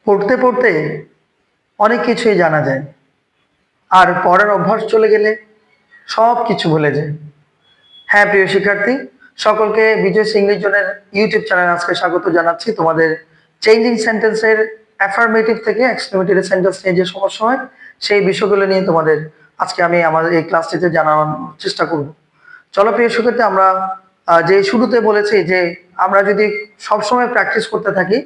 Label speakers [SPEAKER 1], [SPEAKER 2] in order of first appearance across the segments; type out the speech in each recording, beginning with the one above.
[SPEAKER 1] পড়তে পড়তে অনেক কিছুই জানা যায়, আর পড়ার অভ্যাস চলে গেলে সব কিছু ভুলে যায়। হ্যাঁ প্রিয় শিক্ষার্থী, সকলকে বিজয় ইংলিশ জোনের ইউটিউব চ্যানেল আজকে স্বাগত জানাচ্ছি। তোমাদের চেঞ্জিং সেন্টেন্সের অ্যাফার্মেটিভ থেকে এক্সক্লেমেটরি সেন্টেন্স নিয়ে যে সমস্যা হয় সেই বিষয়গুলো নিয়ে তোমাদের আজকে আমি আমাদের এই ক্লাসটিতে জানানোর চেষ্টা করব। চলো প্রিয় শিক্ষার্থী, আমরা যে শুরুতে বলেছি যে আমরা যদি সবসময় প্র্যাকটিস করতে থাকি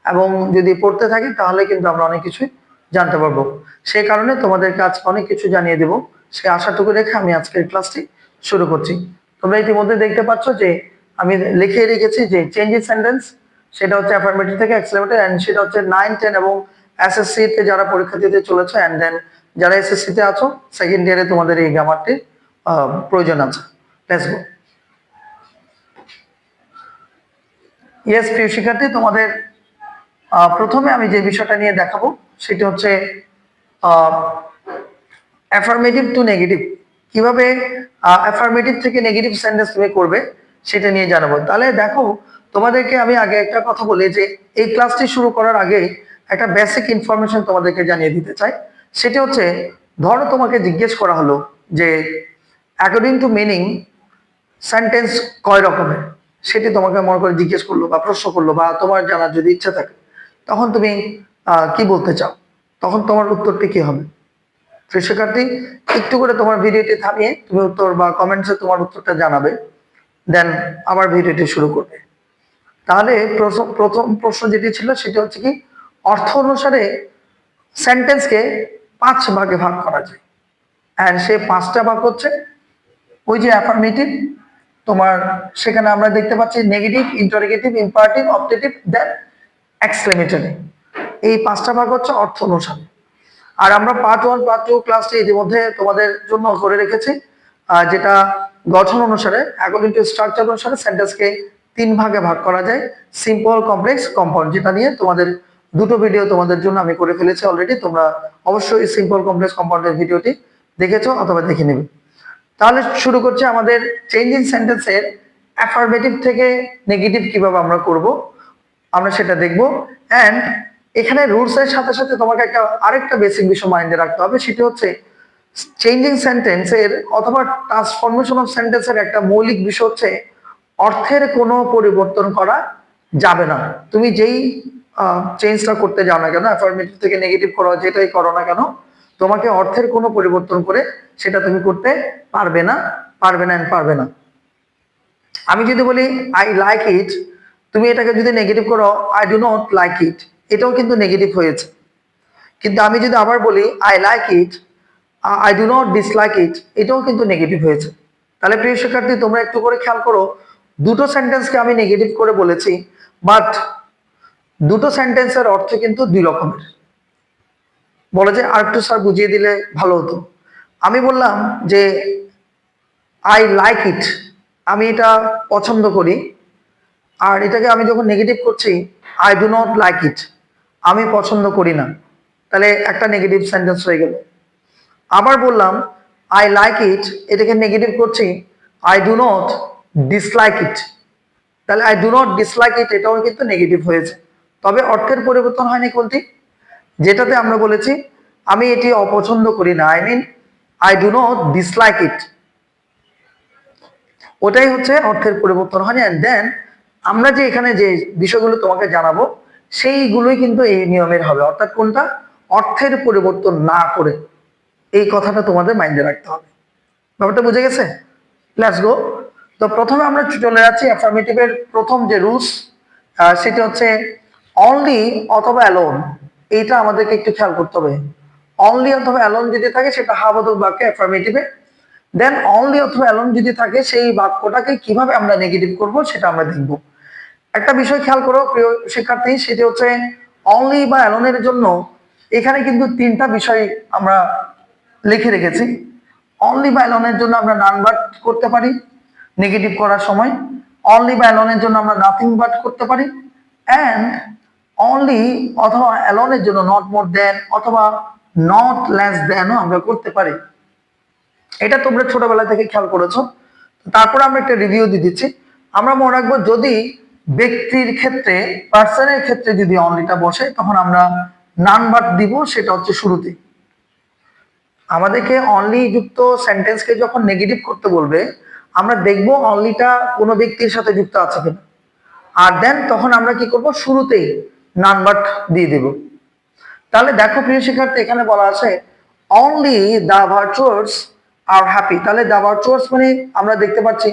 [SPEAKER 1] এবং যদি পড়তে থাকি তাহলে কিন্তু আমরা অনেক কিছুই জানতে পারবো। সেই কারণে তোমাদেরকে আজকে অনেক কিছু জানিয়ে দেবো, সে আশাটুকু রেখে আমি আজকের ক্লাসটি শুরু করছি। তোমরা ইতিমধ্যে দেখতে পাচ্ছ যে আমি লিখে রেখেছি যে চেঞ্জিং সেন্টেন্স, সেটা হচ্ছে অ্যাফার্মেটিভ থেকে এক্সক্লেমেটরি, এন্ড সেটা হচ্ছে 9, 10 এবং এসএসসি তে যারা পরীক্ষা দিতে চলেছে, এন্ড দেন যারা এসএসসি তে আছো সেকেন্ড ইয়ারে তোমাদের এই গ্রামারটির প্রয়োজন আছে। Let's go. ইয়েস প্রিয় শিক্ষার্থী, তোমাদের প্রথমে আমি যে বিষয়টা নিয়ে দেখাবো সেটা হচ্ছে অ্যাফার্মেটিভ টু নেগেটিভ। কিভাবে অ্যাফার্মেটিভ থেকে নেগেটিভ সেন্টেন্স তুমি করবে সেটা নিয়ে জানাবো। তাহলে দেখো, তোমাদেরকে আমি আগে একটা কথা বলি যে এই ক্লাসটি শুরু করার আগে একটা বেসিক ইনফরমেশন তোমাদেরকে জানিয়ে দিতে চাই। সেটা হচ্ছে, ধরো তোমাকে জিজ্ঞেস করা হলো যে অ্যাকর্ডিং টু মিনিং সেন্টেন্স কয় রকমের, সেটি তোমাকে মনে করে জিজ্ঞেস করলো বা প্রশ্ন করলো, বা তোমার জানার যদি ইচ্ছা থাকে, তখন তুমি কি বলতে চাও, তখন তোমার উত্তরটি কি হবে? শিক্ষার্থী, একটু করে তোমার ভিডিওটি থামিয়ে তুমি উত্তর বা কমেন্টসে তোমার উত্তরটা জানাবে, দেন আবার ভিডিওটি শুরু করবে। তাহলে প্রথম প্রশ্ন যেটি ছিল সেটা হচ্ছে কি, অর্থ অনুসারে সেন্টেন্সকে 5 ভাগে ভাগ করা যায়, এন্ড সে 5টা ভাগ হচ্ছে ওই যে অ্যাফার্মেটিভ, তোমার সেখানে আমরা দেখতে পাচ্ছি নেগেটিভ, ইন্টারোগেটিভ, ইম্পারেটিভ, অবজেক্টিভ, দেন এক্সক্লেমেটরি। এই 5টা ভাগ হচ্ছে অর্থ অনুসারে। আর আমরা পার্ট 1, পার্ট 2 ক্লাসটি ইতিমধ্যে তোমাদের জন্য করে রেখেছি, যেটা গঠন অনুসারে অ্যাকর্ডিং টু স্ট্রাকচার অনুসারে সেন্টেন্সকে 3 ভাগে ভাগ করা যায়, সিম্পল, কমপ্লেক্স, কম্পাউন্ড, যেটা নিয়ে তোমাদের দুটো ভিডিও তোমাদের জন্য আমি করে ফেলেছি অলরেডি। তোমরা অবশ্যই সিম্পল, কমপ্লেক্স, কম্পাউন্ডের ভিডিওটি দেখেছো অথবা দেখে নেবে। তাহলে শুরু করছি আমাদের চেঞ্জিং সেন্টেন্সের অ্যাফার্মেটিভ থেকে নেগেটিভ কিভাবে আমরা করব, আমরা সেটা দেখব। এন্ড এখানে রুলস এর সাথে সাথে তোমাকে আরেকটা বেসিক বিষয় মাইন্ডে রাখতে হবে, সেটা হচ্ছে চেঞ্জিং সেন্টেন্সের অথবা ট্রান্সফরমেশন অফ সেন্টেন্সের একটা মৌলিক বিষয় হচ্ছে অর্থের কোনো পরিবর্তন করা যাবে না। তুমি যেই চেঞ্জটা করতে যাও না কেন, অ্যাফার্মেটিভ থেকে নেগেটিভ করো, যেটাই করো না কেন, তোমাকে অর্থের কোনো পরিবর্তন করে সেটা তুমি করতে পারবে না, পারবে না, পারবে না। আমি যদি বলি আই লাইক ইট, তুমি এটাকে যদি নেগেটিভ করো I do not like it, এটাও কিন্তু নেগেটিভ হয়েছে। কিন্তু আমি যদি আবার বলি I like it, I do not dislike it, এটাও কিন্তু নেগেটিভ হয়েছে। তাহলে প্রিয় শিক্ষার্থী, তোমরা একটু করে খেয়াল করো, দুটো সেন্টেন্সকে আমি নেগেটিভ করে বলেছি, বাট দুটো সেন্টেন্সের অর্থ কিন্তু 2 রকমের। বলে যে আর একটু স্যার বুঝিয়ে দিলে ভালো হতো। আমি বললাম যে আই লাইক ইট, আমি এটা পছন্দ করি, আর এটাকে আমি যখন নেগেটিভ করছি আই ডু নট লাইক ইট, আমি পছন্দ করি না, তাহলে একটা নেগেটিভ সেন্টেন্স হয়ে গেল। আবার বললাম আই লাইক ইট, এটাকে নেগেটিভ করছি আই ডু নট ডিসলাইক ইট, তাহলে I do not dislike it এটাও কিন্তু নেগেটিভ হয়েছে। তবে অর্থের পরিবর্তন হয়নি কোনটি? যেটাতে আমরা বলেছি আমি এটি অপছন্দ করি না, I mean I do not dislike it, ওটাই হচ্ছে অর্থের পরিবর্তন হয়নি। এন্ড দেন আমরা যে এখানে যে বিষয়গুলো তোমাকে জানাবো সেইগুলোই কিন্তু এই নিয়মের হবে, অর্থাৎ কোনটা? অর্থের পরিবর্তন না করে। এই কথাটা তোমাদের মাইন্ডে রাখতে হবে। ব্যাপারটা বুঝে গেছে? Let's go. তো প্রথমে আমরা চলে যাচ্ছি অ্যাফার্মেটিভের প্রথম যে রুলস, সেটা হচ্ছে অনলি অথবা অ্যালোন। এইটা আমাদেরকে একটু খেয়াল করতে হবে। অনলি অথবা অ্যালোন যদি থাকে সেটা হাবোধক বাক্যে অ্যাফার্মেটিভে, দেন অনলি অথবা অ্যালোন যদি থাকে সেই বাক্যটাকে কিভাবে আমরা নেগেটিভ করব সেটা আমরা দেখব। একটা বিষয় খেয়াল করো প্রিয় শিক্ষার্থী, সেটি হচ্ছে অনলি বা অ্যালোনের জন্য এখানে কিন্তু 3টা বিষয় আমরা লিখে রেখেছি। অনলি বা অ্যালোনের জন্য আমরা নান বাট করতে পারি নেগেটিভ করার সময়, অনলি বা অ্যালোনের জন্য আমরা নাথিং বাট করতে পারি, এন্ড অনলি অথবা অ্যালোনের জন্য নট মোর দেন অথবা নট লেস দেনও আমরা করতে পারি। এটা তোমরা ছোটবেলা থেকে খেয়াল করেছো। তারপর আমরা একটা রিভিউ দিয়ে দিচ্ছি। আমরা মনে রাখবো যদি ব্যক্তির ক্ষেত্রে, পার্সনের ক্ষেত্রে যদি অনলিটা বসে তখন আমরা নান বাট দিব, সেটা হচ্ছে শুরুতে। আমাদেরকে অনলি যুক্ত সেন্টেন্সকে যখন নেগেটিভ করতে বলবে, আমরা দেখব অনলিটা কোনো ব্যক্তির সাথে যুক্ত আছে কিনা, আর দেন তখন আমরা কি করব, শুরুতেই নান বাট দিয়ে দেব। তাহলে দেখো প্রিয় শিক্ষার্থী, এখানে বলা আছে only the virtuous are happy. তাহলে দ্য ভার্চুয়াস মানে আমরা দেখতে পাচ্ছি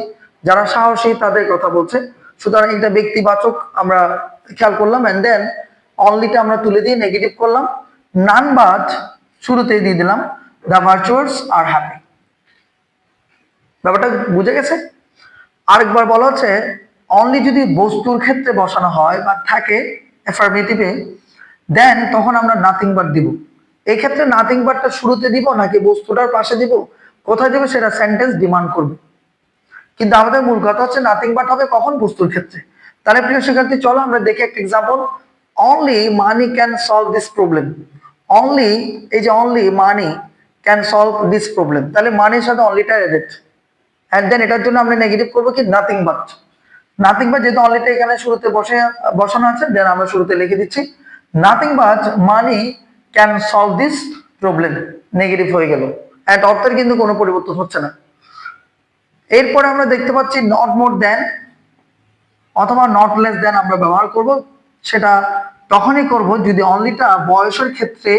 [SPEAKER 1] যারা সাহসী তাদের কথা বলছে, সুতরাং এটা ব্যক্তিবাচক আমরা খেয়াল করলাম। এন্ড দেন অনলিটা আমরা তুলে দিয়ে নেগেটিভ করলাম, নান বাট শুরুতেই দিয়ে দিলাম, দ্য ভার্চুয়াস আর হ্যাপি। ব্যাপারটা বুঝে গেছে? আরেকবার বলা হচ্ছে অনলি যদি বস্তুর ক্ষেত্রে বসানো হয় বা থাকে অ্যাফার্মেটিভে, দেন তখন আমরা নাথিং বাট দিব। এই ক্ষেত্রে নাথিং বাটটা শুরুতে দিব নাকি বস্তুটার পাশে দিব, কোথায় দিব, সেটা সেন্টেন্স ডিমান্ড করবে। কিন্তু আমাদের মূল কথা হচ্ছে নাথিং বাট হবে কখন, বস্তুর ক্ষেত্রে। তাহলে প্রিয় শিক্ষার্থী চলো আমরা দেখি একটা example. Only money can solve this problem. Only, এই যে only money can solve this problem, তাহলে মানির সাথে অনলিটা এডেড, এন্ড দেন এটার জন্য আমরা নেগেটিভ করবো কি, নাথিং বাট। নাথিং বাট যেহেতু অনলিটা এখানে শুরুতে বসানো আছে, দেন আমরা শুরুতে লিখে দিচ্ছি nothing but money can solve this problem, negative হয়ে গেল, এন্ড অর্থের কিন্তু কোনো পরিবর্তন হচ্ছে না। এরপরে আমরা দেখতে পাচ্ছি নট মোর দেন অথবা নট লেস দেন আমরা ব্যবহার করব। সেটা তখনই করব যদি অনলিটা বয়সের ক্ষেত্রে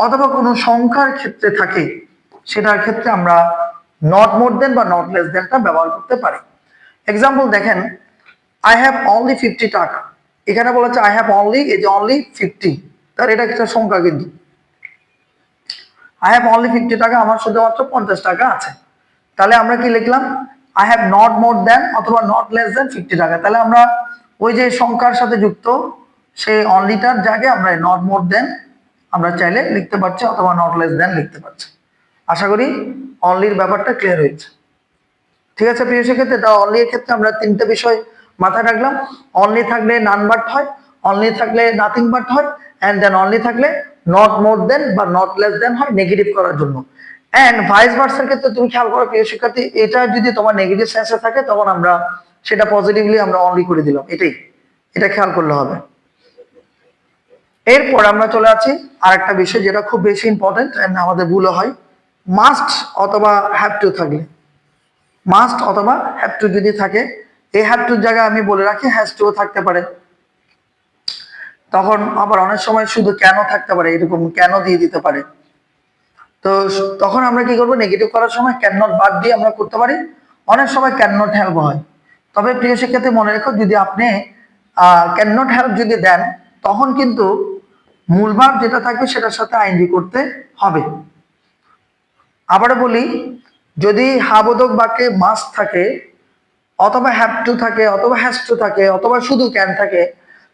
[SPEAKER 1] অথবা কোনো সংখ্যার ক্ষেত্রে থাকে, সেটার ক্ষেত্রে আমরা নট মোর দেন বা নট লেস দেনটা ব্যবহার করতে পারি। এক্সাম্পল দেখেন, আই হ্যাভ অনলি 50 টাকা। এখানে বলা হচ্ছে আই হ্যাভ অনলি, এই যে অনলি 50, তার এটা একটা সংখ্যা কিন্তু। আই হ্যাভ অনলি 50 টাকা, আমার শুধুমাত্র 50 টাকা আছে। তাহলে আমরা কি লিখলাম, আই হ্যাভ নট মোর দেন অথবা নট লেস দেন 50 টাকা। তাহলে আমরা ওই যে সংখ্যার সাথে যুক্ত সেই অনলিটার জায়গায় আমরা নট মোর দেন আমরা চাইলে লিখতে পারছি, অথবা নট লেস দেন লিখতে পারছি। আশা করি অনলির ব্যাপারটা ক্লিয়ার হয়েছে। ঠিক আছে প্রিয় শিক্ষার্থী, তা অনলি এর ক্ষেত্রে আমরা তিনটা বিষয় মাথায় রাখলাম। অনলি থাকলে নান বাট হয়, অনলি থাকলে নাথিং বাট হয়, এন্ড দেন অনলি থাকলে নট মোর দেন বা নট লেস দেন হয় নেগেটিভ করার জন্য। এন্ড ভাইস ভার্সার ক্ষেত্রে তুমি খেয়াল করো প্রিয় শিক্ষার্থী, এটা যদি তোমার নেগেটিভ সেন্সে থাকে তখন আমরা সেটা পজিটিভলি আমরা অনলি করে দিলাম, এটাই, এটা খেয়াল করলে হবে। এরপর আমরা চলে আছি আর একটা বিষয় যেটা খুব বেশি ইম্পর্টেন্ট এন্ড আমাদের ভুলও হয়, মাস্ট অথবা হ্যাভ টু থাকলে। মাস্ট অথবা হ্যাভ টু যদি থাকে, এই হ্যাভ টুর জায়গায় আমি বলে রাখি হ্যাজ টু থাকতে পারে। তখন আবার অনেক সময় শুধু কেন থাকতে পারে, এরকম কেন দিয়ে দিতে পারে। তো তখন আমরা কি করবো, নেগেটিভ করার সময় ক্যান নট বাদ দিয়ে আমরা করতে পারি। অনেক সময় ক্যান নট হেল্প হয়। তবে প্রিয় শিক্ষার্থী মনে রেখো, যদি আপনি ক্যান নট হেল্প যদি দেন, তখন কিন্তু মূল ভাব যেটা থাকবে সেটার সাথে আইএনজি করতে হবে। আবারও বলি, যদি হাবোধক বাক্যে মাস্ট থাকে অথবা হ্যাভ টু থাকে অথবা হ্যাজ টু থাকে অথবা শুধু ক্যান থাকে,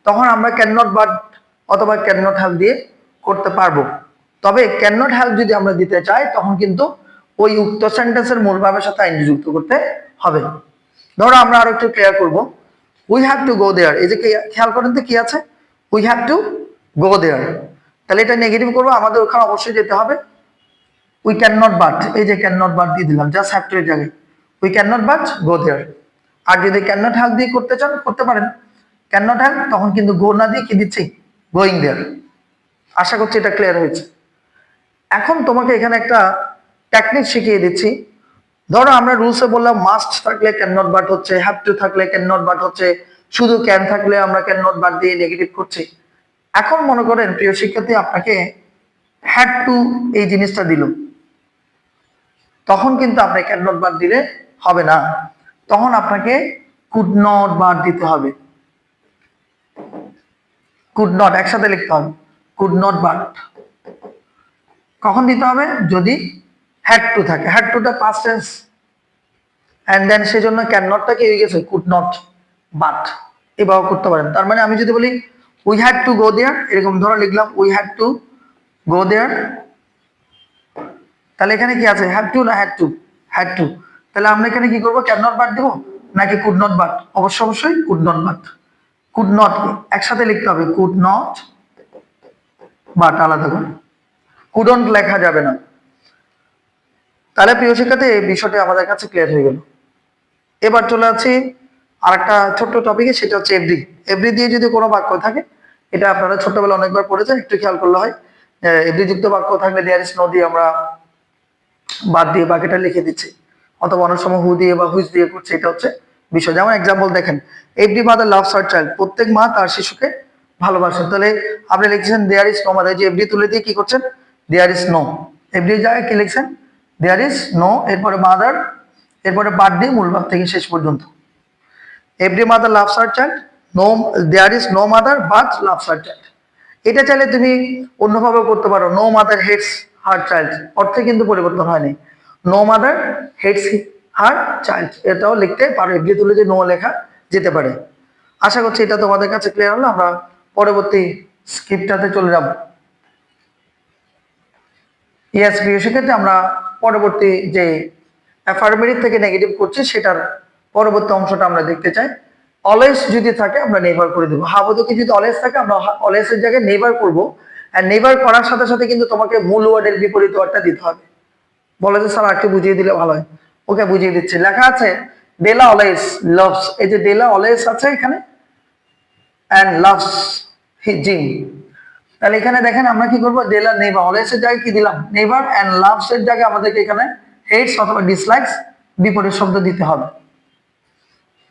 [SPEAKER 1] তখন আমরা ক্যান নট বাট অথবা ক্যান নট হেল্প দিয়ে করতে পারবো। তবে ক্যান নট হেল্প যদি আমরা দিতে চাই, তখন কিন্তু ওই উক্ত সেন্টেন্সের মূল ভাবের সাথে আইনজি যুক্ত করতে হবে। ধরো আমরা আরো একটু ক্লিয়ার করবো, উই হ্যাভ টু গো দেয়ার। এই যে খেয়াল করেন তো কি আছে, উই হ্যাভ টু গো দেয়ার। তাহলে এটা নেগেটিভ করবো, আমাদের ওখানে অবশ্যই যেতে হবে। উই ক্যান নট বাট, এই যে ক্যান নট বাট দিয়ে দিলাম জাস্ট হ্যাভ টু এর জায়গায়, we can not but go there. আর যদি ক্যান নট হেল্প দিয়ে করতে চান করতে পারেন, ক্যান নট হেল্প তখন কিন্তু গো না দিয়ে কি দিচ্ছি, গোয়িং দেয়ার। আশা করছি এটা ক্লিয়ার হয়েছে। এখন তোমাকে এখানে একটা টেকনিক শিখিয়ে দিচ্ছি। ধরো আমরা রুলসে বললাম মাস্ট থাকলে ক্যান নট বাট হচ্ছে, হ্যাভ টু থাকলে ক্যান নট বাট হচ্ছে, শুধু ক্যান থাকলে আমরা ক্যান নট বাট দিয়ে নেগেটিভ করছি। এখন মনে করেন প্রিয় শিক্ষার্থী, আপনাকে হ্যাড টু এই জিনিসটা দিল, তখন কিন্তু আপনি ক্যান নট বাট দিলে হবে না, তখন আপনাকে কুড নট বাট দিতে হবে। কুড নট একসাথে লিখতে হবে, কুড নট বাট। কখন দিতে হবে, যদি হ্যাড টু থাকে, হ্যাড টুটা পাস্ট টেন্স, এন্ড দেন সেজন্য ক্যান নটটা কি হয়ে গেছে, কুড নট বাট। এভাবে করতে পারেন। তার মানে আমি যদি বলি উই হ্যাড টু গো দেয়ার, এরকম ধরো লিখলাম উই হ্যাড টু গো দেয়ার, তাহলে এখানে কি আছে, হ্যাভ টু না হ্যাড টু, হ্যাড টু। তাহলে আমরা এখানে কি করবো, ক্যান নট বাট দেবো নাকি কুড নট বাট, অবশ্যই could not but. Could not একসাথে লিখতে হবে, কুড নট বাট আলাদা করে, কুডন্ট লেখা যাবে না। তাহলে প্রিয় শিক্ষার্থী এই বিষয়টি আমাদের কাছে ক্লিয়ার হয়ে গেল। এবার চলে আসছি আর একটা ছোট্ট টপিকে, সেটা হচ্ছে এভরি। এভরি দিয়ে যদি কোনো বাক্য থাকে, এটা আপনারা ছোটবেলা অনেকবার পড়েছেন, একটু খেয়াল করলে হয়। এভরি যুক্ত বাক্য থাকলে দেয়ার ইজ নো দিয়ে আমরা বাদ দিয়ে বাকিটা লিখে দিচ্ছি, অথবা অনেক সময় হু দিয়ে বা হুইচ দিয়ে করছে, এটা হচ্ছে বিষয়। যেমন এক্সাম্পল দেখেন, every mother loves her child, প্রত্যেক মা তার শিশুকে ভালোবাসেন। তাহলে আপনি লিখছেন দেয়ার ইজ নো মাদার, যে এভরি তুলে দিয়ে কি করছেন, দেয়ার ইজ নো, এভরি জায়গায় কি লিখছেন, দেয়ার ইজ নো, এরপরে মাদার, এরপরে বাদ দিয়ে মূল ভাব থেকে শেষ পর্যন্ত। Every mother loves her child, no, there is no mother but loves her child. এটা চাইলে তুমি অন্যভাবে করতে পারো, no mother hates her child, অর্থে কিন্তু পরিবর্তন হয়নি। No mother hates her child, এটাও লিখতে পারো, এভরি তুলে যে নো লেখা যেতে পারে। আশা করছি এটা তোমাদের কাছে ক্লিয়ার হলো। আমরা পরবর্তী স্ক্রিপ্টটাতে চলে যাব। ইয়েস প্রিয় শিক্ষার্থী, আমরা পরবর্তী যে অ্যাফার্মেটিভ থেকে নেগেটিভ করছি সেটার পরবর্তী অংশটা আমরা দেখতে চাই। অলওয়েজ যদি থাকে আমরা নেভার করে দেবো। হাবুদকে যদি অলওয়েজ থাকে আমরা অলওয়েজ এর জায়গায় নেভার করবো। আর নেভার করার সাথে সাথে কিন্তু তোমাকে মূল ওয়ার্ডের বিপরীত ওয়ার্ডটা দিতে হবে। বলে যে স্যার আরেকটু বুঝিয়ে দিলে ভালো হয়। ওকে বুঝিয়ে দিচ্ছি। লেখা আছে ডেলা অলওয়েজ লাভস, এই যে ডেলা অলওয়েজ আছে এখানে, অ্যান্ড লাভস জিম। তাহলে এখানে দেখেন আমরা কি করবো, ডেলা নেভার, অলওয়েজ এর জায়গায় কি দিলাম নেভার, অ্যান্ড লাভস এর জায়গায় আমাদেরকে এখানে হেটস অথবা ডিসলাইকস বিপরীত শব্দ দিতে হবে।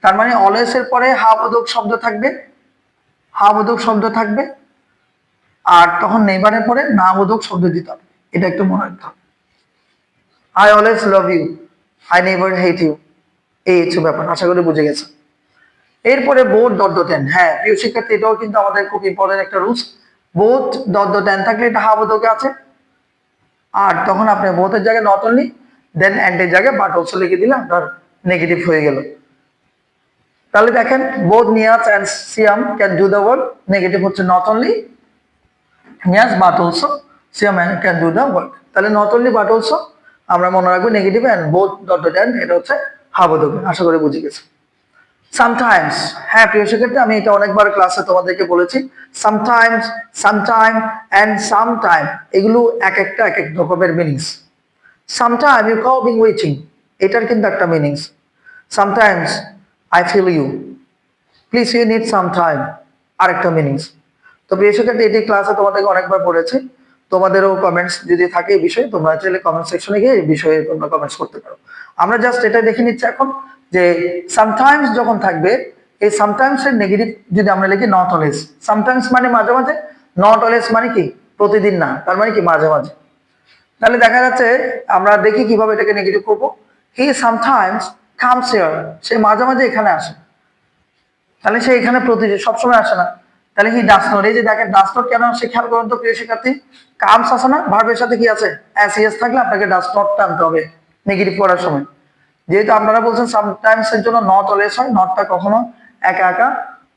[SPEAKER 1] তার মানে অলওয়েজ এর পরে হা বোধক শব্দ থাকবে, হা বোধক শব্দ থাকবে, আর তখন নেভারের পরে না বোধক শব্দ দিতে হবে। এটা একটু মনে রাখতে হবে। I always love you, I never hate you, এই হচ্ছে ব্যাপার। আশা করি বুঝে গেছে। এরপরে বোথ ডট ডট এন্ড, হ্যাঁ প্রিয় শিক্ষার্থী, এটাও কিন্তু আমাদের খুব ইম্পর্টেন্ট একটা rules. Both dot dot and থাকলে এটা হা বোধকে আছে, আর তখন আপনি বোথের জায়গায় নট অনলি, দেন এন্ড এর জায়গায় বাট অলসো লিখে দিলে আপনার নেগেটিভ হয়ে গেল। তাহলে দেখেন both Niaz and Siam can do the work, negative হচ্ছে not only Niaz but also Siam can do the work. তাহলে নট অনলি বাট অলসো আমরা মনে রাখবো negative, and both dot dot and এটা হচ্ছে হাবোধকে। আশা করি বুঝে গেছে। সামটাইমস, হ্যাঁ প্রিয় শিক্ষার্থী, আমি এটা অনেকবার ক্লাসে তোমাদেরকে বলেছি। সামটাইমস, সামটাইম এন্ড সামটাইম, এগুলো এক একটা এক এক রকমের meanings. Sometime you cow being waiting, এটার কিন্তু একটা meanings. Sometimes I feel you, please you need some time, আরেকটা মিনিংস। তো প্রিয় শিক্ষার্থী, এটি ক্লাসে তোমাদেরকে অনেকবার পড়েছি। তোমাদেরও কমেন্টস যদি থাকে এই বিষয়ে, তোমরা চাইলে কমেন্ট সেকশনে গিয়ে এই বিষয়ে তোমরা কমেন্টস করতে পারো। আমরা জাস্ট এটা দেখে নিচ্ছি এখন যে সামটাইমস যখন থাকবে, এই সামটাইমস এর নেগেটিভ যদি আমরা লিখি নট অলওয়েজ। সামটাইমস মানে মাঝে মাঝে, নট অলওয়েজ মানে কি প্রতিদিন না, তার মানে কি মাঝে মাঝে। তাহলে দেখা যাচ্ছে আমরা দেখি কিভাবে এটাকে নেগেটিভ করবো। হি সামটাইমস কামস হিয়ার, সে মাঝে মাঝে এখানে আসে। তাহলে সে এখানে প্রতিদিন সবসময় আসে না। তাহলে হি ডাস নট, এই যে দেখেন ডাস নট কেন আসে খেয়াল করুন তো প্রিয় শিক্ষার্থী। কামস আছে না, ভার্বের সাথে কি আছে অ্যাস ইয়েস থাকলে আপনাকে ডাস নট টানতে হবে নেগেটিভ করার সময়। যেহেতু আপনারা বলছেন সামটাইমস এর জন্য নট অলওয়েজ হয়, নটটা কখনো একা একা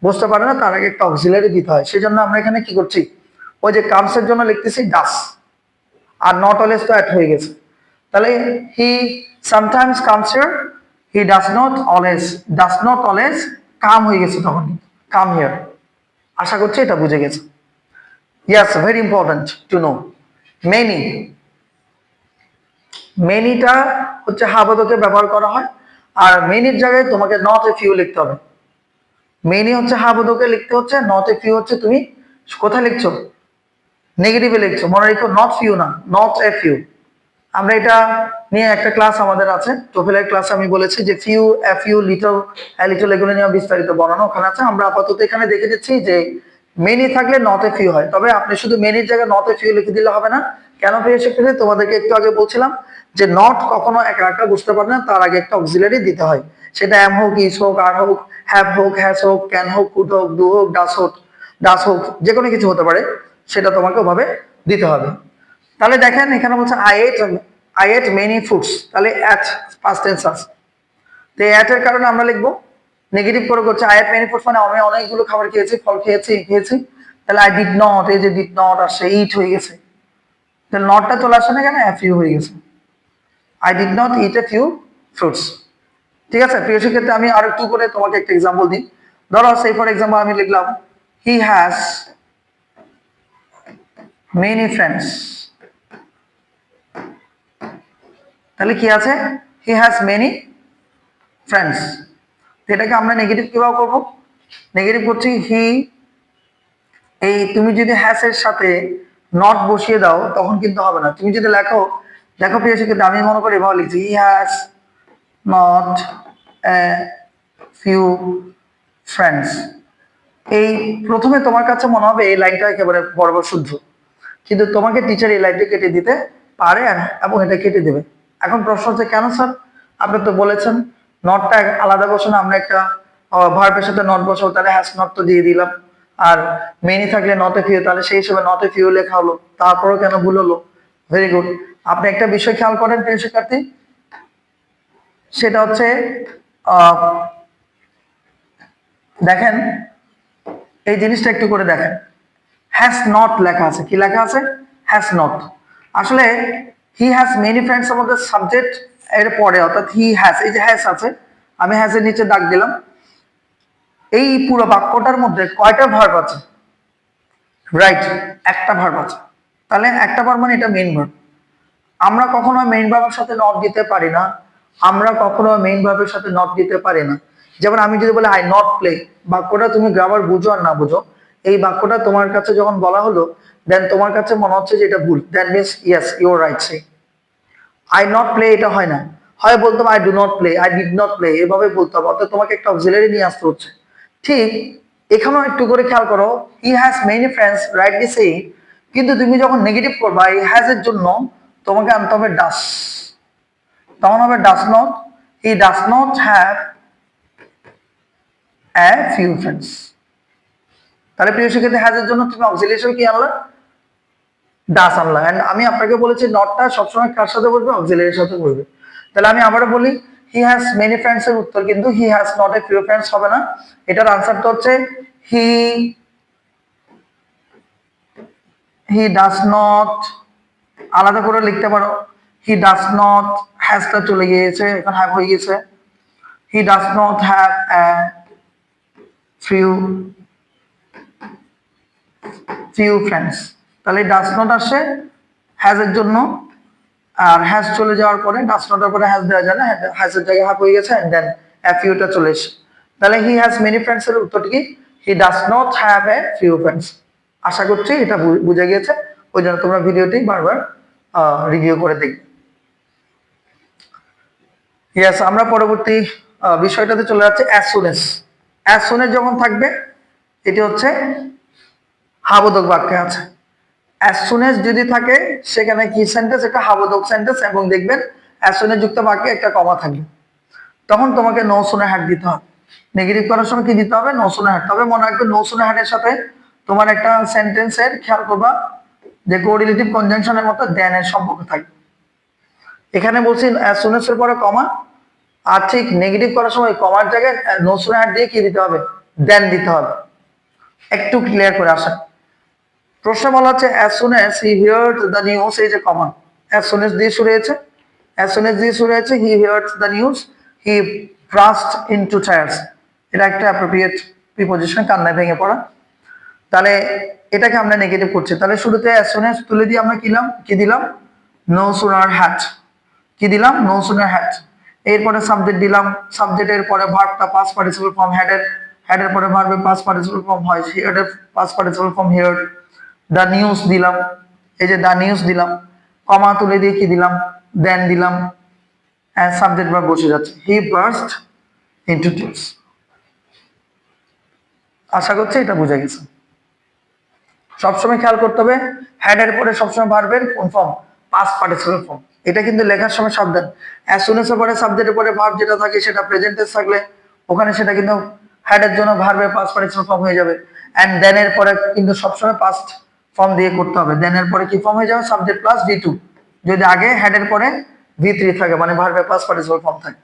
[SPEAKER 1] বুঝতে পারে না, তার আগে একটা অক্সিলারি দিতে হয়। সেই জন্য আমরা এখানে কি করছি, ওই যে কামস এর জন্য লিখতেছি ডাস, আর নট অলওয়েজ তো অ্যাড হয়ে গেছে। তাহলে he sometimes comes here, he does not always come হয়ে গেছে তখন, কাম হিয়ার। আশা করছি এটা বুঝে গেছে। Yes, very important to know. Many, মেনিটা হচ্ছে হাবাদকে ব্যবহার করা হয়, আর মেনির জায়গায় তোমাকে নট এ ফিউ লিখতে হবে। মেনি হচ্ছে হাবাদকে লিখতে হচ্ছে, নট এ ফিউ হচ্ছে তুমি কোথায় লিখছো, নেগেটিভে লিখছো। মনে রেখো নট ফিউ না, নট এ ফিউ। আমরা এটা নিয়ে একটা ক্লাস আমাদের আছে, টোফেলের ক্লাসে আমি বলেছি যে few, a few, little, little এগুলো নিয়ে বিস্তারিত বর্ণনা ওখানে আছে। আমরা আপাতত এখানে দেখে দিচ্ছি যে মেনি থাকলে নট এ ফিউ হয়। তবে আপনি শুধু মেনির জায়গায় নট এ ফিউ লিখে দিলে হবে না। কেন প্রিয় শিক্ষার্থী, তোমাদেরকে একটু আগে বলছিলাম যে নট কখনো একা একা বুঝতে পারে না, তার আগে একটা অক্সিলারি দিতে হয়। সেটা এম হোক, ইস হোক, আর হোক, হ্যাভ হোক, হ্যাজ হোক, ক্যান হোক, কুড হোক, ডু হোক, ডাস হোক, যে কোনো কিছু হতে পারে, সেটা তোমাকে ওভাবে দিতে হবে। তাহলে দেখেন এখানে বলছে আই এট মেনি ফুডস, তাহলে এট পাস্ট টেন্স আছে। তো এট এর কারণে আমরা লিখবো নেগেটিভ করে করছে, আই এট মেনি ফুডস মানে আমি অনেকগুলো খাবার খেয়েছি, ফল খেয়েছি। তাহলে আই ডিড নট, এই যে ডিড নট আসছে, ইট হয়ে গেছে। তাহলে নটটা চলে আসে না, কেন এ ফিউ হয়ে গেছে। I did not it a few fruits. ঠিক আছে প্রিয় শিক্ষার্থী, আমি আর একটু করে তোমাকে একটা এক্সাম্পল দিই। ধরো সেই ফর এক্সাম্পল আমি লিখলাম হি হ্যাজ মেনি ফ্রেন্ডস। তাহলে কি আছে, হি হ্যাজ মেনি ফ্রেন্ডস। এটাকে আমরা নেগেটিভ কিভাবে করব? নেগেটিভ করছি হি, এই তুমি যদি হ্যাস এর সাথে নট বসিয়ে দাও তখন কিন্তু হবে না। তুমি যদি লেখো, দেখো প্রিয় শিক্ষার্থী, আমি মনে করি এভাবে লিখছি, he has not a few friends. এই প্রথমে তোমার কাছে মনে হবে এই লাইনটা একেবারে বরাবর শুদ্ধ, কিন্তু তোমাকে টিচার এই লাইনটা কেটে দিতে পারে এবং এটা কেটে দেবে। এখন প্রশ্ন হচ্ছে কেন স্যার? আপনি তো বলেছেন নটটা আলাদা বসানো, আমরা একটা ভার্বের সাথে নট বসাবো, তাহলে হ্যাজ নট তো দিয়ে দিলাম, আর মেনি থাকলে নটে ফিউ, তাহলে সেই হিসেবে নটে ফিউ লেখা হলো, তারপরেও কেন ভুল হলো? Very good. আপনি একটা বিষয় খেয়াল করেন প্রিয় শিক্ষার্থী, সেটা হচ্ছে দেখেন এই জিনিসটা একটু করে দেখেন, হ্যাজ নট লেখা আছে, কি লেখা আছে? Has not. আসলে হি হ্যাজ মেনি ফ্রেন্ডস আমাদের সাবজেক্ট এর পরে, অর্থাৎ হি হ্যাজ, এই যে হ্যাজ আছে, আমি হ্যাজ এর নিচে দাগ দিলাম। এই পুরো বাক্যটার মধ্যে কয়টা ভার্ব আছে? রাইট, একটা ভার্ব আছে। তাহলে একটা ভার্ব মানে এটা মেইন ভার্ব। আমরা কখনো মেইন ভার্বের সাথে নট দিতে পারি না, আমরা কখনো মেইন ভার্বের সাথে নট দিতে পারি না। যেমন আমি যদি বলি আই নট প্লে, বাক্যটা তুমি গ্রামার বুঝো আর না বুঝো, এই বাক্যটা তোমার কাছে যখন বলা হলো, দেন তোমার কাছে মনে হচ্ছে যে এটা ভুল, that means yes you are right. Say I not play এটা হয় না, হয় বলতে হবে I do not play, I did not play, এভাবে বলতে হবে, অর্থাৎ তোমাকে একটা অক্সিলারি নিয়ে আসতে হচ্ছে। ঠিক এখানেও একটু করে খেয়াল করো, he has many friends rightly say, কিন্তু তুমি যখন নেগেটিভ করবা এই হ্যাজ এর জন্য তোমাকে আনতে হবে ডাস, তখন হবে does not, he does not have a few friends. তাহলে প্রিয় শিক্ষার্থী হ্যাজ এর জন্য তুমি অক্সিলারি হিসেবে কি আনলা? ডাস আনলা। এন্ড আমি আপনাকে বলেছি নটটা সবসময় কার সাথে বলবে? অক্সিলারির সাথে বলবে। তাহলে আমি আবারও বলি, হি হ্যাজ মেনি ফ্রেন্ডস এর উত্তর কিন্তু he has not a few friends হবে না, এটার আনসারটা হচ্ছে হি হি ডাস নট, আলাদা করে লিখতে পারো, হি ডাস নট, হ্যাজটা চলে গিয়েছে, এখন হ্যাভ হয়ে গেছে, he does not have a few few friends. তাহলে ডাস নট আসে হ্যাজ এর জন্য, আর হ্যাজ চলে যাওয়ার পরে ডাস নটের পরে হ্যাজ দেওয়া যায় না, হ্যাজ এর জায়গায় হ্যাভ হয়ে গেছে, এন্ড দেন এ ফিউটা চলে এসে, তাহলে হি হ্যাজ মেনি ফ্রেন্ডস এর উত্তরটি কি? He does not have a few friends. আশা করছি এটা বুঝে গিয়েছে, ওই জন্য তোমরা ভিডিওটি বারবার রিভিউ করে দেখবে। ইয়েস, আমরা পরবর্তী বিষয়টাতে চলে যাচ্ছে as soon S. As soon S যখন থাকবে, এটি হচ্ছে হাবোধক বাক্যে আছে। অ্যাজ সুন এস যদি থাকে সেখানে কি সেন্টেন্স? একটা হাবোধক সেন্টেন্স, এবং দেখবেন অ্যাজ সুন এস যুক্ত বাক্যে একটা কমা থাকবে, তখন তোমাকে নো সুনে হ্যাড দিতে হবে। নেগেটিভ করার সময় কি দিতে হবে? No sooner had. তবে মনে রাখবে নো সুনে হ্যাড এর সাথে তোমার একটা সেন্টেন্সের খেয়াল করবা যে কোরিলেটিভ কনজাংশনের মতো দেন এর সম্পর্ক থাকবে। এখানে বলছি অ্যাজ সুন এস এর পরে কমা, আর ঠিক নেগেটিভ করার সময় কমার জায়গায় নো সুনে হ্যাড দিয়ে কি দিতে হবে? দেন দিতে হবে। একটু ক্লিয়ার করে আসা। প্রশ্ন বলা হচ্ছে as soon as he heard the news, এই যে কমন as soon as দিয়ে শুরু হয়েছে, as soon as দিয়ে শুরু হয়েছে, he heard the news, he burst into tears, এটা একটা অ্যাপ্রোপ্রিয়েট প্রিপজিশন, কান্নায় ভেঙে পড়া। তাহলে এটাকে আমরা নেগেটিভ করছি, তাহলে শুরুতে as soon as তুলে দিয়ে আমরা কি দিলাম? no sooner had, কি দিলাম? no sooner had। এরপরে সাবজেক্ট দিলাম, সাবজেক্টের পরে ভার্বটা পাস্ট পার্টিসিপল ফর্ম হেড এর পরে ভার্বে পাস্ট পার্টিসিপল ফর্ম হয়, হেড এর past participle form had. The news দিলাম, এই যে দা নিউজ দিলাম, কমা তুলে দিয়ে কি দিলাম? দেন দিলাম, সাবজেক্ট ভার্ব বসে যাচ্ছে, হি বার্স্ট ইনটু টিয়ার্স। আশা করছি এটা বুঝে গেছে। সবসময় খেয়াল করতে হবে হেড এর পরে সবসময় ভার্বের কোন ফর্ম? Past participle form. এটা কিন্তু লেখার সময় সাবধান। অ্যাজ সুন এস এর পরে সাবজেক্টের পরে ভার্ব যেটা থাকে সেটা প্রেজেন্ট টেন্স থাকলে ওখানে সেটা কিন্তু হেড এর জন্য ভার্বের পাস্ট পার্টিসিপল ফর্ম হয়ে যাবে, এন্ড দেন এর পরে কিন্তু সবসময় পাস্ট ফর্ম দিয়ে করতে হবে। দেন এর পরে কি ফর্ম হয়ে যাবে? সাবজেক্ট প্লাস ভি টু, যদি আগে হেড এর পরে ভি থ্রি থাকে, মানে ভার্বের পাস্ট পার্টিসিপল ফর্ম থাকে।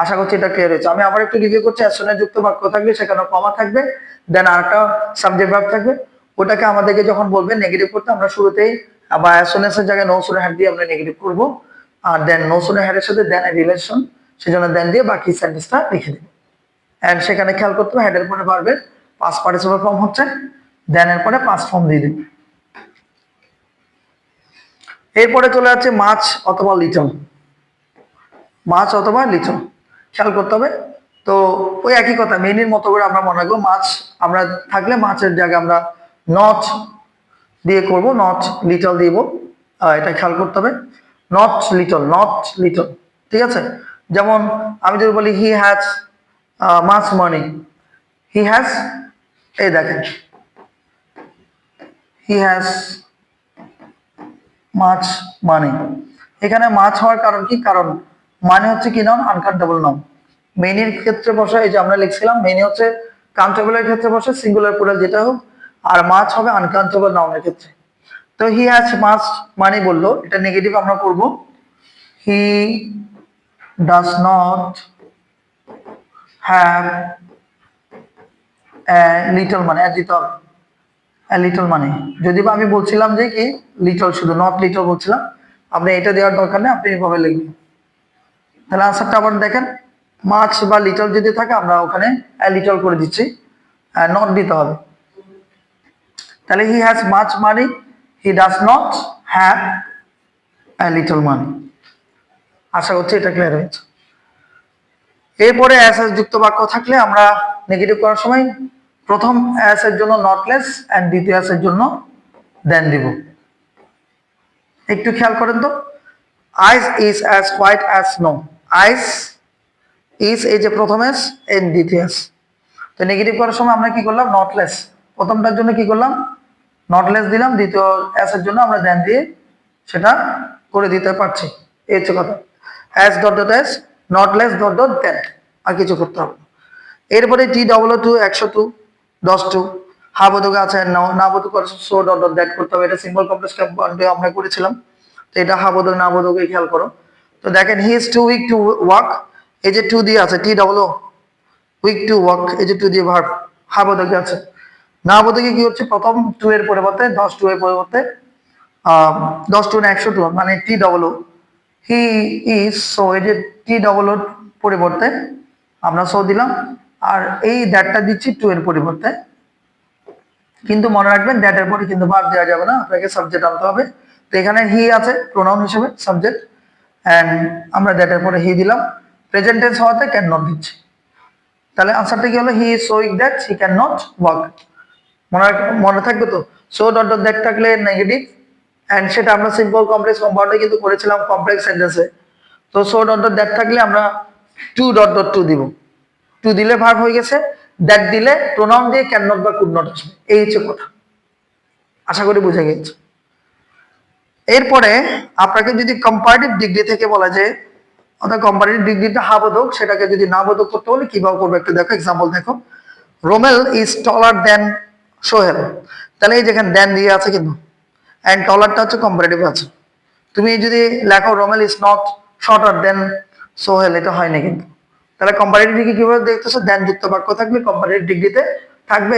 [SPEAKER 1] আশা করছি এটা ক্লিয়ার হয়েছে। আমি আবার একটু রিভিউ করছি, অ্যাজ সুন এস যুক্ত বাক্য থাকবে সেখানে কমা থাকবে, দেন আরেকটা সাবজেক্ট ভার্ব থাকবে, ওটাকে আমাদেরকে যখন বলবে নেগেটিভ করতে, আমরা শুরুতেই আবার অ্যাজ সুন এস এর জায়গায় নো সুনে হ্যাড দিয়ে আমরা নেগেটিভ করব, আর দেন নো সুনে হ্যাড এর সাথে দেন এর রিলেশন, সেজন্য দেন দিয়ে বাকি সেন্টেন্সটা লিখে দেব। এন্ড সেখানে খেয়াল করতে হবে হেড এর পরে ভার্বের পাস্ট পার্টিসিপল ফর্ম হচ্ছে, দেন এর পরে পাস্ট ফর্ম দিয়ে দিন। এরপরে চলে যাচ্ছে মাছ অথবা লিটল। মাছ অথবা লিটল, খেয়াল করতে হবে তো ওই একই কথা, মেনের মতো করে আমরা মনে রাখবো, মাছ আমরা থাকলে মাছের জায়গায় আমরা নট দিয়ে করব, নট লিটল দিব, এটা খেয়াল করতে হবে, নট লিটল, নট লিটল, ঠিক আছে। যেমন আমি যদি বলি হি has much money, he has, এই দেখেন হি হ্যাজ মাছ মানি, এখানে মাছ হওয়ার কারণ কি, কারণ মানে হচ্ছে কি নাউন, আনকাউন্টেবল নাউন। মেনির ক্ষেত্রে বসে, এই যে আমরা লিখছিলাম মেনি হচ্ছে কাউন্টেবলের ক্ষেত্রে বসে, সিঙ্গুলার প্লুরাল যেটা হোক, আর মাছ হবে আনকাউন্টেবল নাউনের ক্ষেত্রে। তো হি হ্যাজ মাছ মানি বললো, এটা নেগেটিভ আমরা করব, he does not have little money, দিতে হবে লিটল মানি। যদি বা আমি বলছিলাম যে কি লিটল, শুধু নট লিটল বলছিলাম, আপনি এটা দেওয়ার দরকার নেই, আপনি এইভাবে লিখবেন। তাহলে আনসারটা আবার দেখেন, মাছ বা লিটল যদি থাকে আমরা ওখানে লিটল করে দিচ্ছি, নট দিতে হবে। তাহলে he has much money, he does not have little money. আশা করছি এটা ক্লিয়ার হয়েছে। এরপরে অ্যাস এস যুক্ত বাক্য থাকলে আমরা নেগেটিভ করার সময় প্রথম অ্যাস এর জন্য নটলেস এন্ড দ্বিতীয় অ্যাস এর জন্য দেন দিব। একটু খেয়াল করেন তো, ice is as white as snow, ice is এই যে প্রথম অ্যাস এন্ড দ্বিতীয় অ্যাস। তো নেগেটিভ করার সময় আমরা কি করলাম, নটলেস, প্রথমটার জন্য কি করলাম নটলেস দিলাম, দ্বিতীয় অ্যাস এর জন্য আমরা দেন দিয়ে সেটা করে দিতে পারছি, এই হচ্ছে কথা। As dot dot as, নটলেস dot dot দেন, আর কিছু করতে হবে না। এরপরে টি ডবল টু 102 10 হা বোধক আছে, না বোধক সো ডট ডট দ্যাট করতে হবে, এটা সিম্বল কমপ্লেক্স কম্পাউন্ডে আমরা করেছিলাম। তো এটা হা বোধক না বোধক খেয়াল করো। তো দেখেন he is too weak to walk, এই যে টু দিয়ে আছে, T double weak to walk, এই যে টু দিয়ে ভার্ব, হা বোধকে আছে। না বোধকে কি হচ্ছে, প্রথম টু এর পরিবর্তে 10 এর পরিবর্তে 10 না 102, মানে T double he is, so এই যে টি ডবল পরিবর্তে আমরা সো দিলাম, আর এই দ্যাটটা দিচ্ছি টু এর পরিবর্তে। কিন্তু মনে রাখবেন দ্যাটের পরে কিন্তু ভার্ব দেওয়া যাবে না, আপনাকে সাবজেক্ট আনতে হবে। তো এখানে হি আছে প্রোনাউন হিসেবে সাবজেক্ট, এন্ড আমরা দ্যাটের পরে হি দিলাম, প্রেজেন্ট টেন্স হওয়াতে ক্যান নট দিচ্ছি। তাহলে আনসারটা কি হলো, he is sewing that he can not walk. মনে থাকবে তো, সো ডট ডট দ্যাট থাকলে নেগেটিভ, এন্ড সেটা আমরা সিম্পল কমপ্লেক্স কম্পাউন্ডে কিন্তু করেছিলাম কমপ্লেক্স সেন্টেন্সে। তো সো ডট ডট দ্যাট থাকলে আমরা টু ডট ডট টু দিব, টু দিলে ভার্ব হয়ে গেছে, দ্যাট দিলে প্রোনাউন দিয়ে ক্যান নট বা কুড নট আসবে, এই হচ্ছে কথা। আশা করি বুঝে গেছে। এরপরে আপনাকে যদি কম্পারেটিভ ডিগ্রি থেকে বলা যায়, অর্থাৎ কম্পারেটিভ ডিগ্রিটা হা বোধক, সেটাকে যদি না বোধক করতে হলে কিভাবে করবো একটু দেখো, এক্সাম্পল দেখো, রোমেল ইজ টলার দেন সোহেল, তাহলে এই যেখানে দেন দিয়ে আছে কিন্তু, এন্ড টলারটা হচ্ছে কম্পারেটিভ আছে। তুমি যদি লেখো রোমেল ইজ নট শর্টার দেন সোহেল, এটা হয় না কিন্তু। তাহলে কম্পারেটিভ ডিগ্রি কিভাবে দেখতেছো, দেন যুক্ত বাক্য থাকবে কম্পারেটিভ ডিগ্রিতে থাকবে।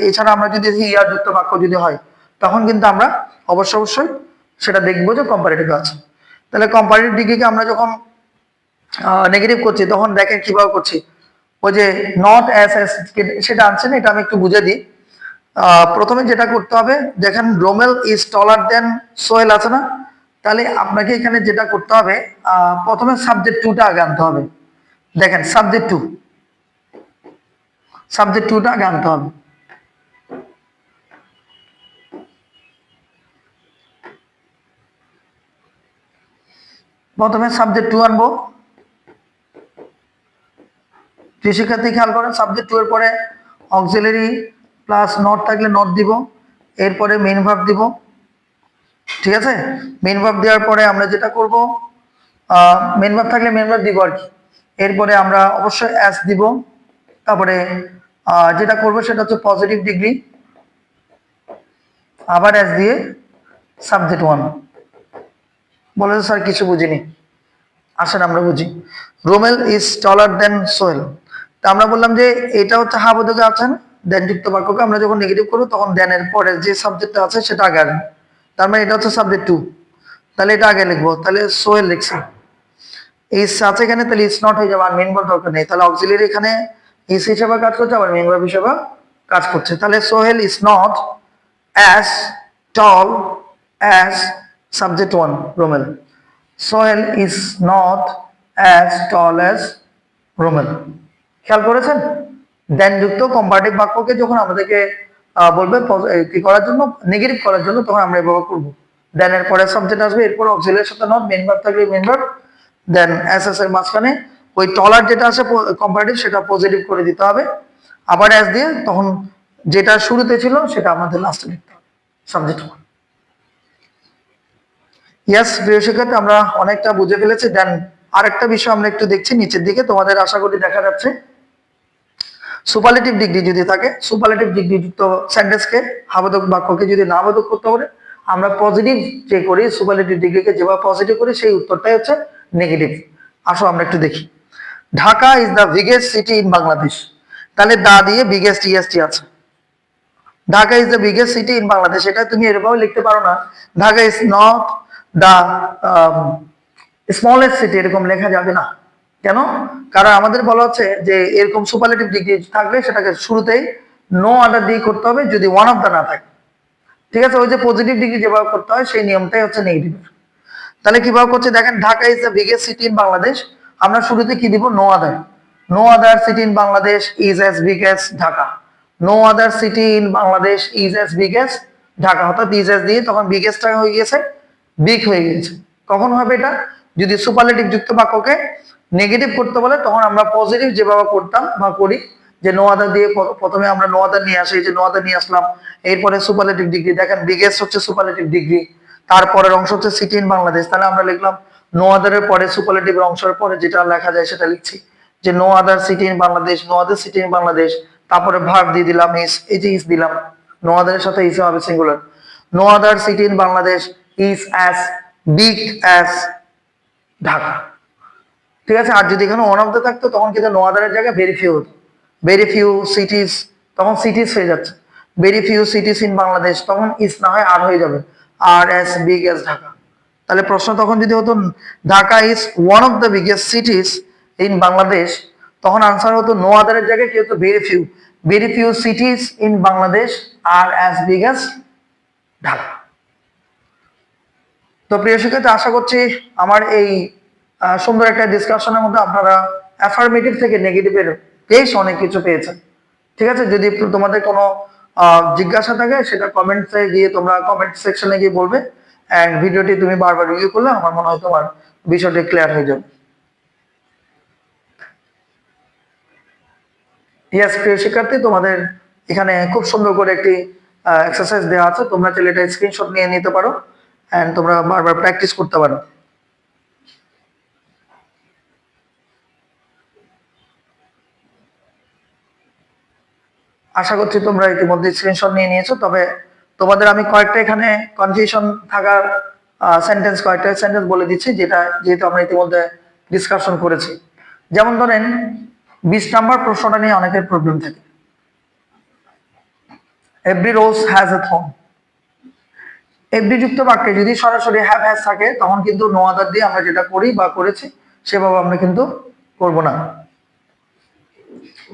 [SPEAKER 1] এছাড়া আমরা যদি ইয়ার যুক্ত বাক্য যদি হয়, তখন কিন্তু আমরা অবশ্যই সেটা দেখবো যে কম্পারেটিভ আছে। তাহলে কম্পারেটিভ ডিগ্রিকে আমরা যখন নেগেটিভ করছি তখন দেখেন কিভাবে করছি, ওই যে নট অ্যাস অ্যাস সেটা আনছে না, এটা আমি একটু বুঝে দিই। প্রথমে যেটা করতে হবে, দেখেন রোমেল ইজ টলার দেন সোহেল আছে না, তাহলে আপনাকে এখানে যেটা করতে হবে, প্রথমে সাবজেক্ট টুটা আগে আনতে হবে। দেখেন সাবজেক্ট টুটা আগে আনতে হবে। প্রথমে সাবজেক্ট টু আনবো, যে শিক্ষার্থী খেয়াল করেন সাবজেক্ট টু এর পরে অক্সিলারি প্লাস নট থাকলে নট দিব, এরপরে মেইন ভার্ব দিব, ঠিক আছে। মেইন ভার্ব দেওয়ার পরে আমরা যেটা করব, মেইন ভার্ব থাকলে মেইন ভার্ব দিব আর কি, এরপরে আমরা অবশ্যই অ্যাস দিব, তারপরে যেটা করব সেটা হচ্ছে পজিটিভ ডিগ্রি, আবার অ্যাস দিয়ে সাবজেক্ট ওয়ান। বলে স্যার কিছু বুঝিনি, আসেন আমরা বুঝি। রোমেল ইজ টলার দেন সোহেল, তা আমরা বললাম যে এটা হচ্ছে হা বোধকে আছেন, দেন যুক্ত বাক্যকে আমরা যখন নেগেটিভ করবো তখন দেনের পরে যে সাবজেক্টটা আছে সেটা আগে আসবে, তার মানে এটা হচ্ছে সাবজেক্ট টু, তাহলে এটা আগে লিখবো, তাহলে সোহেল লিখছি, ইজ আছে এখানে, তাহলে ইজ নট হয়ে যাবে, আর মেইন ভার্ব দরকার নেই, তাহলে অক্সিলারি এখানে ইজ হিসেবে কাজ করছে, আবার মেইন ভার্ব হিসেবে কাজ করছে। তাহলে Sohel is not as tall as subject one Rommel, Sohel is not as tall as Roman. খেয়াল করেছেন? দেন যুক্ত কম্পারেটিভ বাক্যকে যখন আমাদেরকে বলবে কি করার জন্য, নেগেটিভ করার জন্য, তখন আমরা এভাবে করব। দেন এর পরে সাবজেক্ট আসবে, এরপর অক্সিলারির সাথে নট, মেইন ভার্ব থাকলে মেইন ভার্ব, দেন এসএস এর মাঝখানে ওই টলার যেটা আছে কম্পারেটিভ সেটা পজিটিভ করে দিতে হবে, আবার এস দিয়ে তখন যেটা শুরুতে ছিল সেটা আমাদের লাস্টে লিখতে হবে সাবজেক্ট। ইয়াস প্রিয় শিক্ষার্থী, আমরা অনেকটা বুঝে ফেলেছি। দেন আরেকটা বিষয় আমরা একটু দেখছি নিচের দিকে, তোমাদের আশা করি দেখা যাচ্ছে। সুপারলেটিভ ডিগ্রি যদি থাকে, সুপারলেটিভ ডিগ্রি যুক্ত সেন্টেন্সকে, আবেদক বাক্যকে যদি না আবেদক করতে পারে, আমরা পজিটিভ যে করি, সুপারলেটিভ ডিগ্রিকে যেভাবে পজিটিভ করি সেই উত্তরটাই হচ্ছে নেগেটিভ। আসো আমরা একটু দেখি। Dhaka is the biggest city in Bangladesh, তাহলে দা দিয়ে বিগেস্ট ইএসটি আছে। Dhaka is the biggest city in Bangladesh, এটা তুমি এরকম লিখতে পারো না, Dhaka is not the smallest city, এরকম লেখা যাবে না। কেন? কারণ আমাদের বলা হচ্ছে যে এরকম সুপারলেটিভ ডিগ্রি থাকলে সেটাকে শুরুতেই নো আদার দিয়ে করতে হবে যদি ওয়ান অফ দা না থাকে। ঠিক আছে, ওই যে পজিটিভ ডিগ্রি যেভাবে করতে হয় সেই নিয়মটাই হচ্ছে নেগেটিভ। তাহলে কিভাবে করছে দেখেন, Dhaka is the biggest city in Bangladesh, আমরা শুরুতে কি দিব? No other. No other city in Bangladesh is as big as Dhaka. No other city in Bangladesh is as big as Dhaka, অর্থাৎ ইজ অ্যাজ দিয়ে তখন বিগেস্টটা হয়ে গেছে বিগ হয়ে গেছে। কখন হবে এটা? যদি সুপারলেটিভ যুক্ত বাক্যকে নেগেটিভ করতে বলে তখন আমরা পজিটিভ যেভাবে করতাম বা করি, যে নো আদার দিয়ে প্রথমে আমরা নো আদার নিয়ে আসি, যে নো আদার নিয়ে আসলাম, এরপরে সুপারলেটিভ ডিগ্রি, দেখেন বিগেস্ট হচ্ছে সুপারলেটিভ ডিগ্রি, তারপরের অংশ হচ্ছে সিটি ইন বাংলাদেশ, তাহলে আমরা লিখলাম নো আদারের পরে সুপারলেটিভ অংশের পরে যেটা লেখা যায় সেটা লিখছি, যে no other city in Bangladesh, no other city in Bangladesh, তারপরে ভার্ব দিয়ে দিলাম ইজ, এই যে ইজ দিলাম, নো আদারের সাথে ইজ হবে singular, no other city in Bangladesh is as big as Dhaka. ঠিক আছে, আর যদি এখানে ওয়ান অফ দ্য থাকতো তখন কিন্তু নো আদারের জায়গায় ভেরি ফিউ হতো, ভেরি ফিউ সিটিজ, তখন সিটিজ হয়ে যাচ্ছে, very few cities in Bangladesh, তখন ইজ না হয় আর হয়ে যাবে, are as big as Dhaka. তাহলে প্রশ্ন তখন যদি হতো Dhaka is one of the biggest cities in Bangladesh, তখন আনসার হতো নো আদারের জায়গায় কি হতো? Very few cities in Bangladesh are as big as Dhaka. তো প্রিয় শিক্ষার্থী, আশা করছি আমার এই সুন্দর একটা ডিসকাশনের মধ্যে আপনারা অ্যাফার্মেটিভ থেকে নেগেটিভের বেশ অনেক কিছু পেয়েছেন। ঠিক আছে, যদি তোমাদের কোনো জিজ্ঞাসা থাকে সেটা কমেন্টসে গিয়ে, তোমরা কমেন্ট সেকশনে গিয়ে বলবে, এন্ড ভিডিওটি তুমি বারবার রিভিউ করলে আমার মনে হয় তোমার বিষয়টি ক্লিয়ার হয়ে যাবে। ইয়েস প্রিয় শিক্ষার্থী, তোমাদের এখানে খুব সুন্দর করে একটি এক্সারসাইজ দেওয়া আছে, তোমরা চাইলে এটা স্ক্রিনশট নিয়ে নিতে পারো এন্ড তোমরা বারবার প্র্যাকটিস করতে পারো। আশা করছি তোমরা ইতিমধ্যে স্ক্রিনশট নিয়ে নিয়েছো, তবে তোমাদের আমি কয়েকটা এখানে কনফিউশন থাকার কয়েকটা সেন্টেন্স বলে দিচ্ছি, যেটা যেহেতু আমরা ইতিমধ্যে ডিসকাশন করেছি। যেমন ধরেন 20 নাম্বার প্রশ্নটা নিয়ে অনেকের প্রবলেম থাকে। Every rose has a thorn, every যুক্ত বাক্যে যদি সরাসরি হ্যাভ হ্যাজ থাকে তখন কিন্তু নো আদার দিয়ে আমরা যেটা করি বা করেছি সেভাবে আমরা কিন্তু করব না।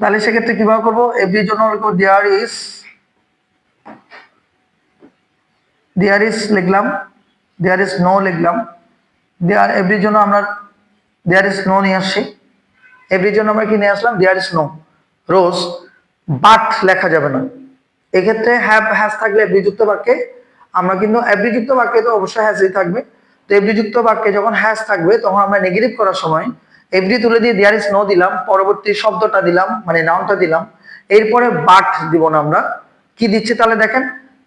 [SPEAKER 1] তাহলে সেক্ষেত্রে কিভাবে করবো? এভরির জন্য লিখবো দেয়ার ইজ লিখলাম, দেয়ার ইজ নো লিখলাম, এভরির জন্য আমরা দেয়ার ইজ নো নিয়ে আসছি, এভরির জন্য আমরা কি নিয়ে আসলাম? There is no rose, but লেখা যাবে না। এক্ষেত্রে হ্যাভ হ্যাজ থাকলে এভরি যুক্ত বাক্যে আমরা কিন্তু, এভরি যুক্ত বাক্যে তো অবশ্যই হ্যাজই থাকবে, তো এভরি যুক্ত বাক্যে যখন হ্যাজ থাকবে তখন আমরা নেগেটিভ করার সময় এভরি তুলে দিয়ে দেয়ার ইজ নো দিলাম, পরবর্তী শব্দটা দিলাম মানে নাউনটা দিলাম, এরপরে বাট দিব না, আমরা কি দিচ্ছি তাহলে দেখেন,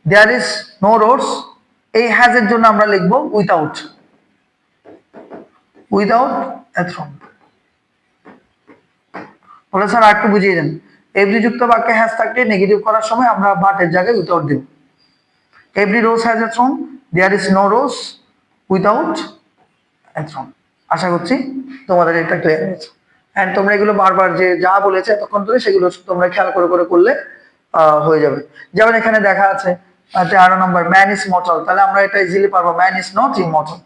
[SPEAKER 1] দেয়ার ইজ নো রোডস, এই হ্যাজ এর জন্য আমরা লিখবো উইথাউট, উইথাউট এ থ্রন। বলে স্যার আর একটু বুঝিয়ে দেন। এভরি যুক্ত বাক্যে হ্যাজ থাকলে নেগেটিভ করার সময় আমরা বাটের জায়গায় উইথাউট দেব। Every rose has a thorn, there is no rose without a thorn. আশা করছি তোমাদের এটা ক্লিয়ার হয়েছে, এন্ড তোমরা এগুলো বারবার যে যা বলেছে এতক্ষণ ধরে সেগুলো তোমরা খেয়াল করে করে করলে হয়ে যাবে। যেমন এখানে দেখা আছে 13 নম্বর, ম্যান ইজ মর্টাল, তাহলে আমরা এটা ইজিলি পারবো, ম্যান ইজ নট ইমর্টাল,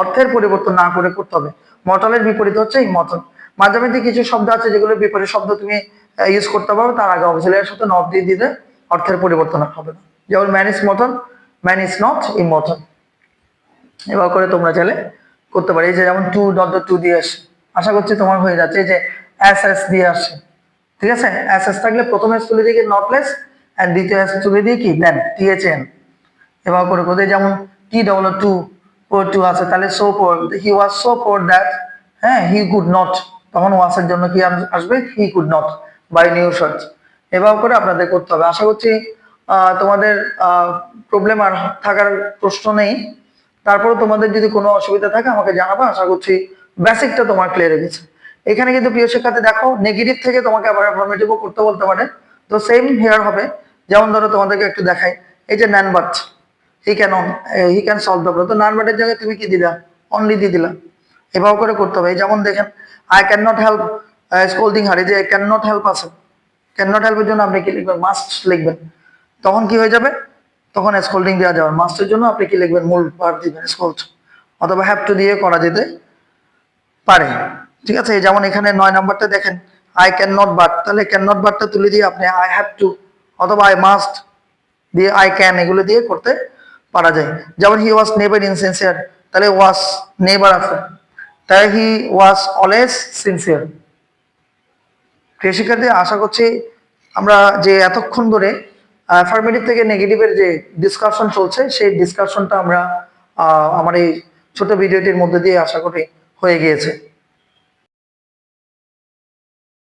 [SPEAKER 1] অর্থের পরিবর্তন না করে করতে হবে, মর্টালের বিপরীত হচ্ছে ইমর্টাল। মাঝামাঝি কিছু শব্দ আছে যেগুলো বিপরীত শব্দ তুমি ইউজ করতে পারো, তার আগে অক্সিলারির সাথে নট দিয়ে দিলে অর্থের পরিবর্তন হবে না। যেমন man is mortal, man is not immortal, এবার করে তোমরা চাইলে করতে পারো। এই যে যেমন টু ডট টু দিয়ে আসে, আশা করছি তোমার হয়ে যাচ্ছে। এই যে এস এস দিয়ে আসে, ঠিক আছে, এস এস থাকলে প্রথম এস তুলে দিয়ে নটলেস এন্ড দ্বিতীয় এস তুলে দিয়ে কি দেন টিএচএন। এবার করে কোথায় যেমন T double too poor to আছে, তাহলে so poor, he was so poor that, হ্যাঁ হি কুড নট, তখন ওয়াসের জন্য কি আসবে he could not buy new shirt. এবার করে আপনাদের করতে হবে। আশা করছি তোমাদের প্রবলেম আর থাকার প্রশ্ন নেই। তারপরে তোমাদের যদি কোনো অসুবিধা থাকে আমাকে জানাবো, আশা করছি বেসিকটা তোমার ক্লিয়ার হয়ে গেছে। এখানে কিন্তু প্রিয় শিক্ষার্থী দেখো নেগেটিভ থেকে তোমাকে আবার অ্যাফার্মেটিভও করতে বলতে পারে, তো সেম হেয়ার হবে। যেমন ধরো তোমাদেরকে একটু দেখাই, এই যে none but he can solve the problem, তো নান বাটের জায়গায় তুমি কি দিলা, অনলি দিয়ে দিলা। এভাবে করে করতে হবে। যেমন দেখেন আই ক্যান নট হেল্প স্কোল্ডিং হার, এই যে ক্যান নট হেল্প আছে, ক্যান নট হেল্পের জন্য আপনি কি লিখবেন, মাস্ট লিখবেন। তখন কি হয়ে যাবে, তখন স্কোল্ডিং দেওয়া যাবে। মাস্টের জন্য আপনি কি লিখবেন, মূল ভার্ব দিবেন স্কোল্ড, অথবা হ্যাভ টু দিয়ে করা যেতে পারে। ঠিক আছে, যেমন এখানে 9 নাম্বারটা দেখেন আই ক্যান নট বাট, তাহলে ক্যান নট বাটটা তুলে দিয়ে আপনি আই হ্যাভ টু অথবা আই মাস্ট দিয়ে আই ক্যান এগুলো দিয়ে করতে পারা যায়। যেমন হি ওয়াজ নেভার ইনসিনসিয়ার, তাহলে ওয়াজ নেভার আছে, তাই হি ওয়াজ অলওয়েজ সিনসিয়ার। প্রিয় শিক্ষার্থী, আশা করছি আমরা যে এতক্ষণ ধরে অ্যাফার্মেটিভ থেকে নেগেটিভের যে ডিসকাশন চলছে সেই ডিসকাশনটা আমরা আমার এই ছোট ভিডিওটির মধ্যে দিয়ে আশা করি হয়ে গিয়েছে।